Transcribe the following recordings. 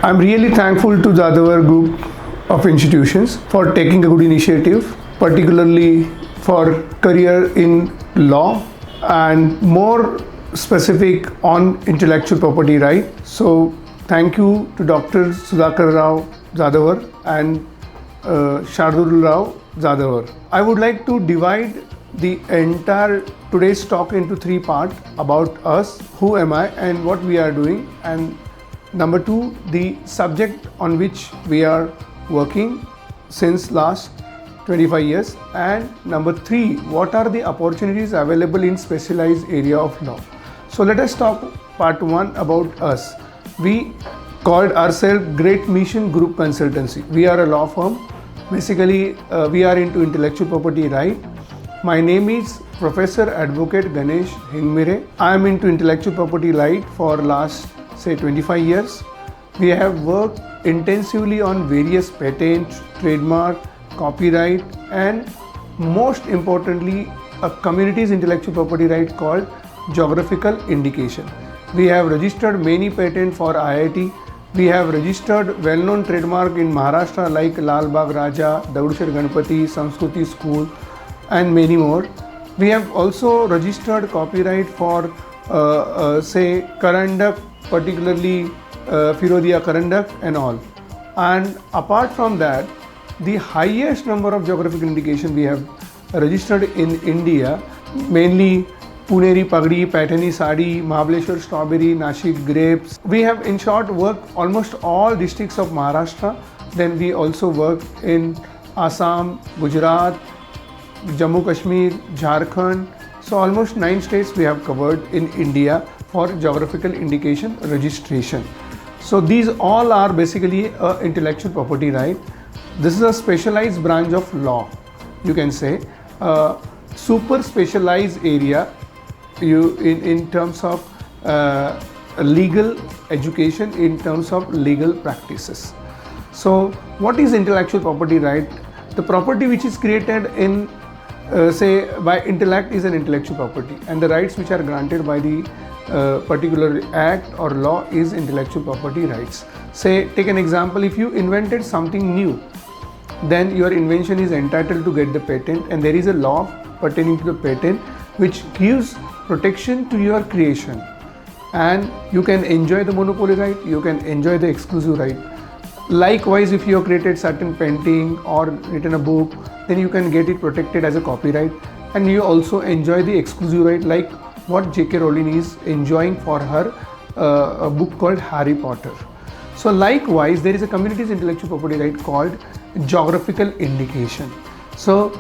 I'm really thankful to Jadhavar group of institutions for taking a good initiative, particularly for career in law and more specific on intellectual property right. So thank you to Dr. Sudhakar Rao Jadhavar and Shardul Rao Jadhavar. I would like to divide the entire today's talk into three parts about us, who am I and what we are doing, and number two, the subject on which we are working since last 25 years, and number three, what are the opportunities available in specialized area of law. So let us talk part one about us. We called ourselves Great Mission Group Consultancy. We are a law firm. Basically, we are into intellectual property right. My name is Professor Advocate Ganesh Hingmire. I am into intellectual property right for last say 25 years. We have worked intensively on various patents, trademark, copyright, and most importantly, a community's intellectual property right called geographical indication. We have registered many patents for IIT. We have registered well-known trademark in Maharashtra like Lal Bagh Raja, Daudshir Ganpati, Sanskruti School, and many more. We have also registered copyright for say Karandak, particularly Firodiya Karandak and all. And apart from that, the highest number of geographical indication we have registered in India, mainly Puneri Pagdi, Patani Sadi, Mahabaleshwar Strawberry, Nashik Grapes. We have in short worked almost all districts of Maharashtra. Then we also work in Assam, Gujarat, Jammu Kashmir, Jharkhand. So almost 9 states we have covered in India for geographical indication registration. So these all are basically intellectual property right. This is a specialized branch of law, you can say, super specialized area in terms of legal education, in terms of legal practices. So what is intellectual property right? The property which is created in say by intellect is an intellectual property, and the rights which are granted by the particular act or law is intellectual property rights. Say, take an example, if you invented something new, then your invention is entitled to get the patent, and there is a law pertaining to the patent which gives protection to your creation, and you can enjoy the monopoly right, you can enjoy the exclusive right. Likewise, if you have created certain painting or written a book, then you can get it protected as a copyright, and you also enjoy the exclusive right, like what J.K. Rowling is enjoying for her a book called Harry Potter. So likewise, there is a community's intellectual property right called geographical indication. So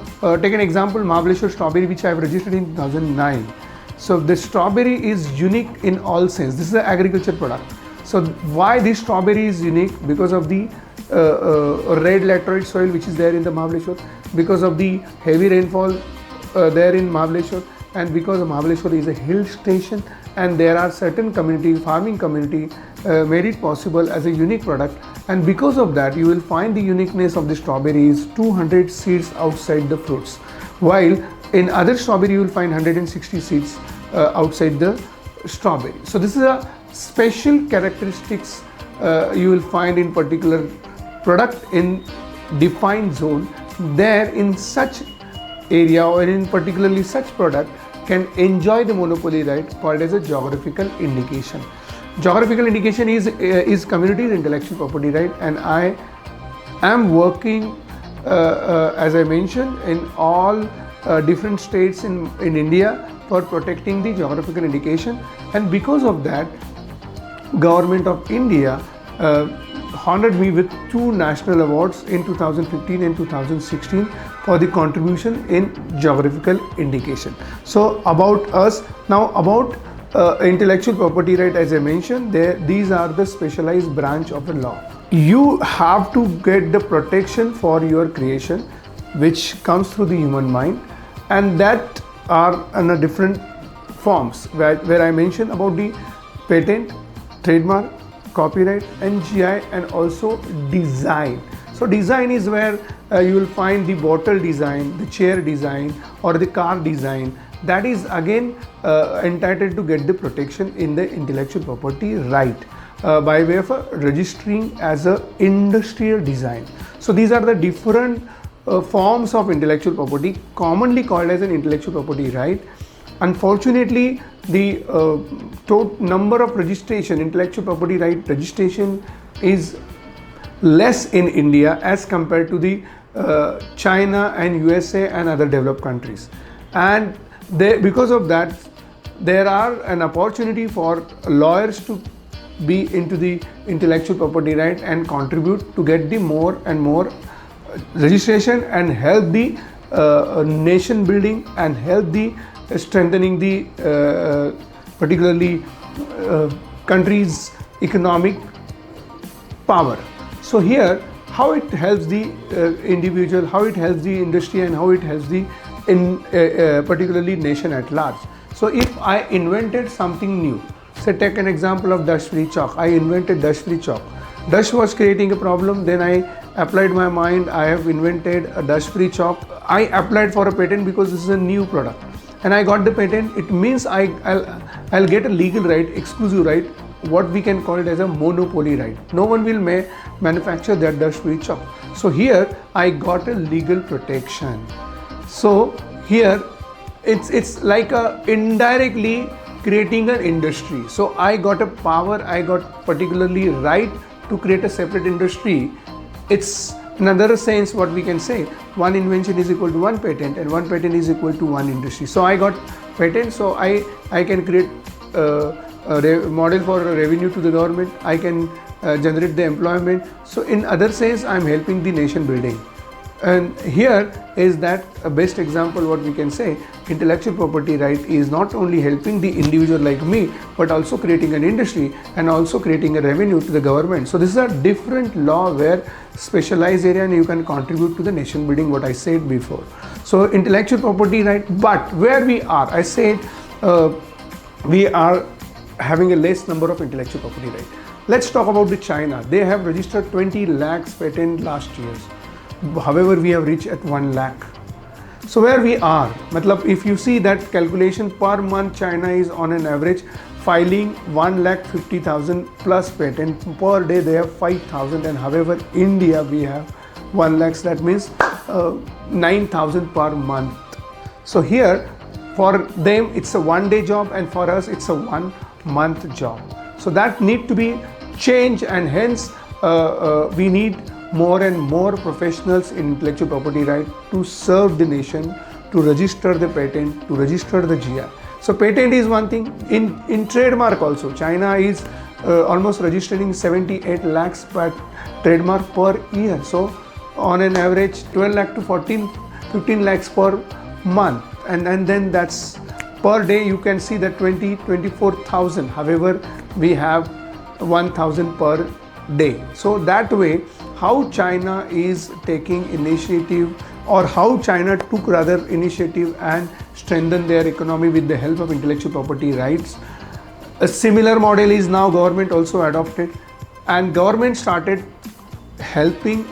take an example, Mahabaleshwar Strawberry, which I have registered in 2009. So the strawberry is unique in all sense. This is an agriculture product. So why this strawberry is unique? Because of the red laterite soil which is there in the Mahabaleshwar, because of the heavy rainfall there in Mahabaleshwar, and because Mahabaleshwar is a hill station and there are certain community, farming community made it possible as a unique product, and because of that you will find the uniqueness of the strawberry is 200 seeds outside the fruits, while in other strawberry you will find 160 seeds outside the strawberry. So this is a special characteristics you will find in particular product in defined zone. There in such area or in particularly such product can enjoy the monopoly right called as a geographical indication. Geographical indication is community's intellectual property right, and I am working as I mentioned in all different states in India for protecting the geographical indication, and because of that Government of India honored me with 2 national awards in 2015 and 2016 for the contribution in geographical indication. So about us now, about intellectual property right, as I mentioned, these are the specialized branch of the law. You have to get the protection for your creation which comes through the human mind, and that are in a different forms where I mentioned about the patent, trademark, copyright, and GI, and also design. So design is where you will find the bottle design, the chair design, or the car design. That is again entitled to get the protection in the intellectual property right. by way of registering as a industrial design. So these are the different forms of intellectual property commonly called as an intellectual property right. Unfortunately, the total number of registration, intellectual property right registration is less in India as compared to the China and USA and other developed countries, and because of that there are an opportunity for lawyers to be into the intellectual property right and contribute to get the more and more registration and help the nation building and help the strengthening the particularly country's economic power. So here how it helps the individual, how it helps the industry, and how it helps the particularly nation at large. So if I invented something new, say take an example of dust-free chalk. I invented dust-free chalk. Dust was creating a problem, then I applied my mind, I have invented a dust-free chalk. I applied for a patent because this is a new product and I got the patent. It means I'll get a legal right, exclusive right, what we can call it as a monopoly right. No one will manufacture that dust-free chalk. So here I got a legal protection. So here it's like indirectly creating an industry. So I got a power, I got particularly right to create a separate industry. It's in another sense what we can say, one invention is equal to one patent and one patent is equal to one industry. So I got patent, so I can create a model for revenue to the government, I can generate the employment. So in other sense I am helping the nation building. And here is that a best example what we can say, intellectual property right is not only helping the individual like me, but also creating an industry and also creating a revenue to the government. So this is a different law where specialized area and you can contribute to the nation building, what I said before. So intellectual property right, but where we are, I said we are having a less number of intellectual property right. Let's talk about the China. They have registered 20 lakhs patent last year. However, we have reached at 1 lakh. So where we are, matlab, if you see that calculation per month, China is on an average filing 1,50,000 plus patent per day. They have 5,000, and however India we have 1 lakh. That means 9,000 per month. So here for them it's a one-day job, and for us it's a 1 month job. So that need to be changed, and hence we need more and more professionals in intellectual property right to serve the nation, to register the patent, to register the GI. So patent is one thing. In trademark also, China is almost registering 78 lakhs per trademark per year. So on an average 12 lakh to 15 lakhs per month, and then that's per day. You can see that 24,000. However, we have 1,000 per day. So that way, how China is taking initiative, or how China took rather initiative and strengthened their economy with the help of intellectual property rights. A similar model is now government also adopted, and government started helping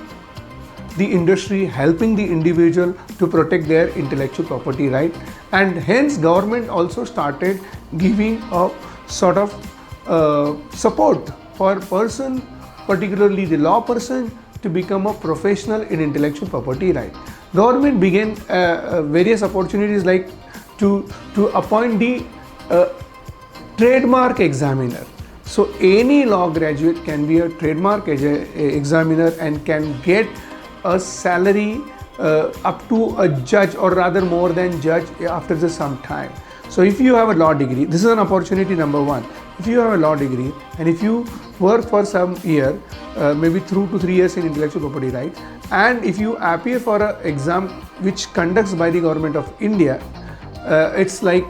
the industry, helping the individual to protect their intellectual property right, and hence government also started giving a sort of support for person, particularly the law person, to become a professional in intellectual property right. Government began various opportunities like to appoint the trademark examiner. So any law graduate can be a trademark examiner and can get a salary up to a judge, or rather more than judge, after some time. So if you have a law degree, this is an opportunity number one. If you have a law degree and if you work for some year, maybe 2 to 3 years in intellectual property right, and if you appear for an exam which conducts by the government of India, it's like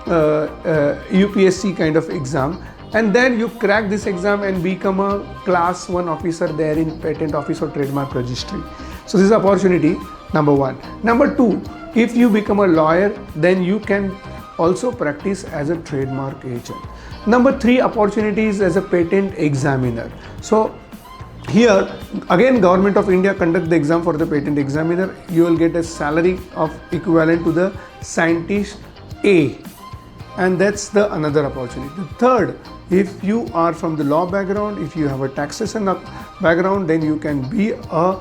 UPSC kind of exam, and then you crack this exam and become a class 1 officer there in patent office or trademark registry. So this is opportunity number one. Number two, if you become a lawyer, then you can also practice as a trademark agent. Number three, opportunities as a patent examiner. So here again government of India conduct the exam for the patent examiner. You will get a salary of equivalent to the scientist A, and that's the another opportunity. The third, If you are from the law background, if you have a taxation background, then you can be a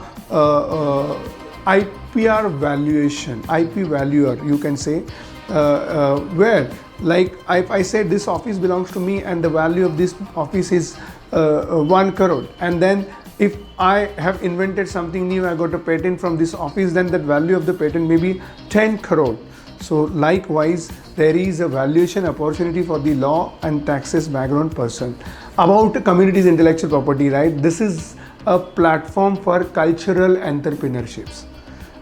IPR valuation, IP valuer, you can say, where like if I say this office belongs to me and the value of this office is 1 crore, and then if I have invented something new, I got a patent from this office, then that value of the patent may be 10 crore. So likewise, there is a valuation opportunity for the law and taxes background person. About communities intellectual property right, this is a platform for cultural entrepreneurships.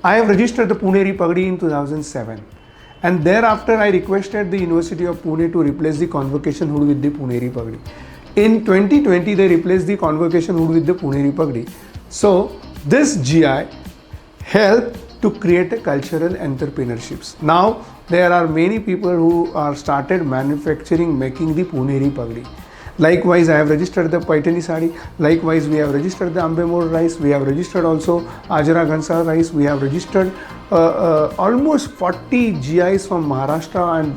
I have registered the Pune Pagdi in 2007, and thereafter I requested the University of Pune to replace the convocation hood with the Pune Pagdi. In 2020, they replaced the convocation hood with the Pune Pagdi. So this GI helped to create a cultural entrepreneurships. Now there are many people who are started manufacturing, making the Pune Pagdi. Likewise, I have registered the Paitani Sari. Likewise, we have registered the Ambemor rice. We have registered also Ajra Ghansa rice. We have registered almost 40 GIs from Maharashtra, and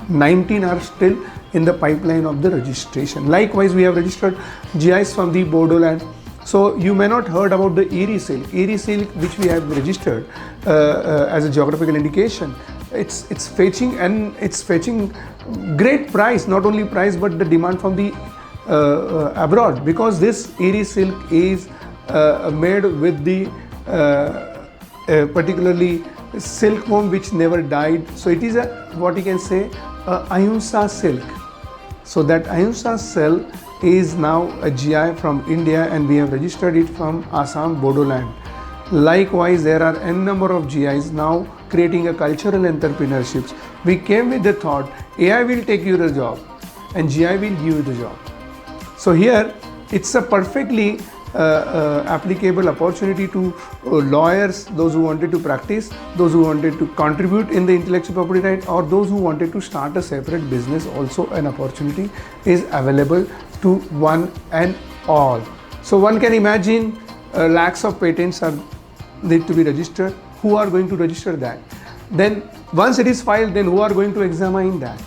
19 are still in the pipeline of the registration. Likewise, we have registered GIs from the Bodoland. So you may not heard about the Erie silk. Erie silk, which we have registered as a geographical indication. It's fetching great price, not only price but the demand from the abroad, because this Erie silk is made with the particularly silk worm which never died. So it is a, what you can say, Ahimsa silk. So that Ahimsa silk is now a GI from India, and we have registered it from Assam, Bodoland. Likewise, there are n number of GIs now creating a cultural entrepreneurships. We came with the thought, AI will take you the job and GI will give you the job. So here it's a perfectly applicable opportunity to lawyers, those who wanted to practice, those who wanted to contribute in the intellectual property right, or those who wanted to start a separate business. Also an opportunity is available to one and all. So one can imagine lakhs of patents are need to be registered. Who are going to register that? Then once it is filed, then who are going to examine that?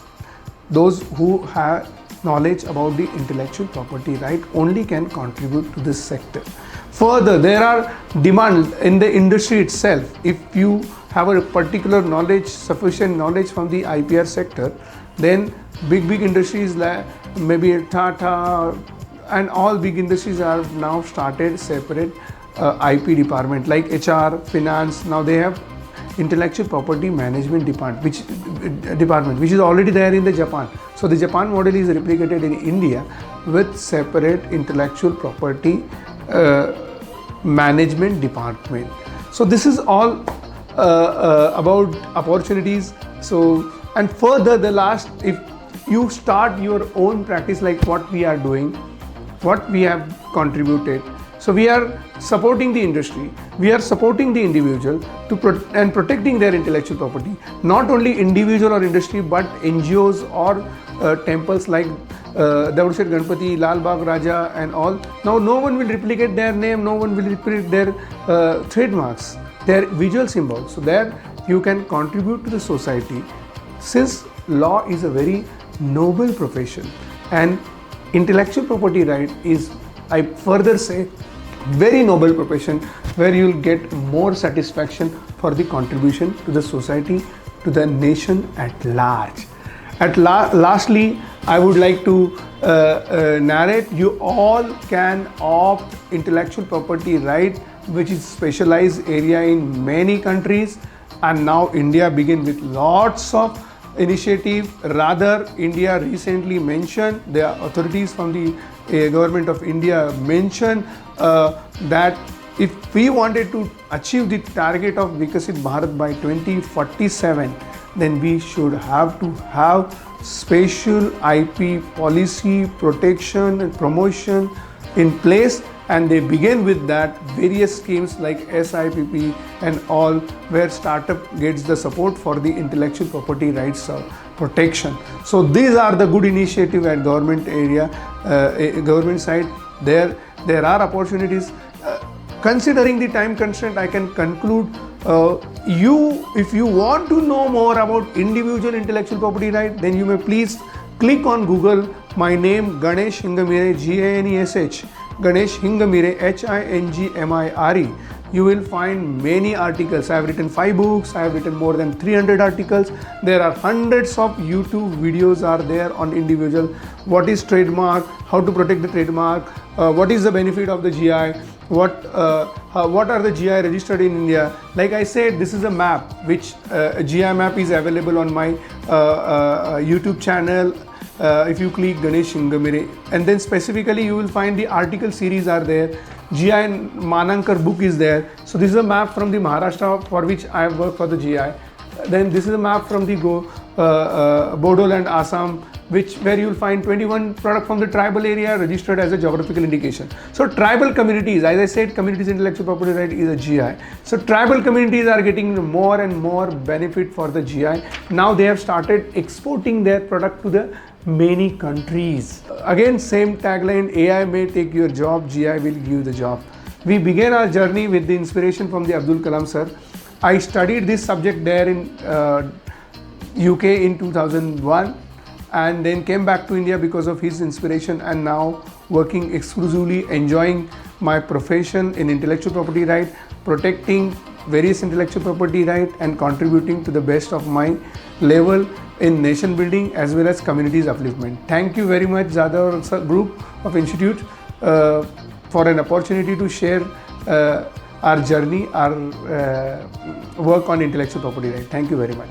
Those who have knowledge about the intellectual property right only can contribute to this sector. Further, there are demand in the industry itself. If you have a particular knowledge, sufficient knowledge from the IPR sector, then big industries like maybe Tata and all big industries are now started separate IP department like HR, finance. Now they have intellectual property management department, which is already there in the Japan. So the Japan model is replicated in India with separate intellectual property management department. So this is all about opportunities. So, and further, the last, if you start your own practice like what we are doing, what we have contributed. So we are supporting the industry, we are supporting the individual to protecting their intellectual property. Not only individual or industry, but NGOs or temples like Davurshet Ganpati, Lal Bagh Raja and all. Now no one will replicate their name, no one will replicate their trademarks, their visual symbols. So there you can contribute to the society. Since law is a very noble profession and intellectual property right is, I further say, very noble profession where you will get more satisfaction for the contribution to the society, to the nation at large. Lastly, I would like to narrate, you all can opt intellectual property right, which is specialized area in many countries, and now India begin with lots of initiative. Rather, India recently mentioned, the authorities from the government of India mentioned that if we wanted to achieve the target of Vikasit Bharat by 2047, then we should have to have special IP policy, protection and promotion in place, and they begin with that various schemes like SIPP and all, where startup gets the support for the intellectual property rights protection. So these are the good initiative at government area, government side. There are opportunities. Considering the time constraint, I can conclude, if you want to know more about individual intellectual property right, then you may please click on Google My name Ganesh Hingmire, Ganesh, Ganesh Hingmire, Hingmire. You will find many articles. I have written 5 books. I have written more than 300 articles. There are hundreds of YouTube videos are there on individual. What is trademark? How to protect the trademark? What is the benefit of the GI? What are the GI registered in India? Like I said, this is a map which GI map is available on my YouTube channel. If you click Ganesh Hingmire, and then specifically you will find the article series are there. GI Manankar book is there. So this is a map from the Maharashtra for which I have worked for the GI. Then this is a map from the Bodoland, Assam, where you will find 21 product from the tribal area registered as a geographical indication. So tribal communities, as I said, communities intellectual property right is a GI. So tribal communities are getting more and more benefit for the GI. Now they have started exporting their product to the many countries. Again, same tagline, AI may take your job, GI will give you the job. We began our journey with the inspiration from the Abdul Kalam sir. I studied this subject there in UK in 2001 and then came back to India because of his inspiration, and now working exclusively, enjoying my profession in intellectual property right, protecting various intellectual property right and contributing to the best of my level in nation building as well as communities upliftment. Thank you very much Jadhavar Group of Institute for an opportunity to share our journey, our work on intellectual property right. Thank you very much.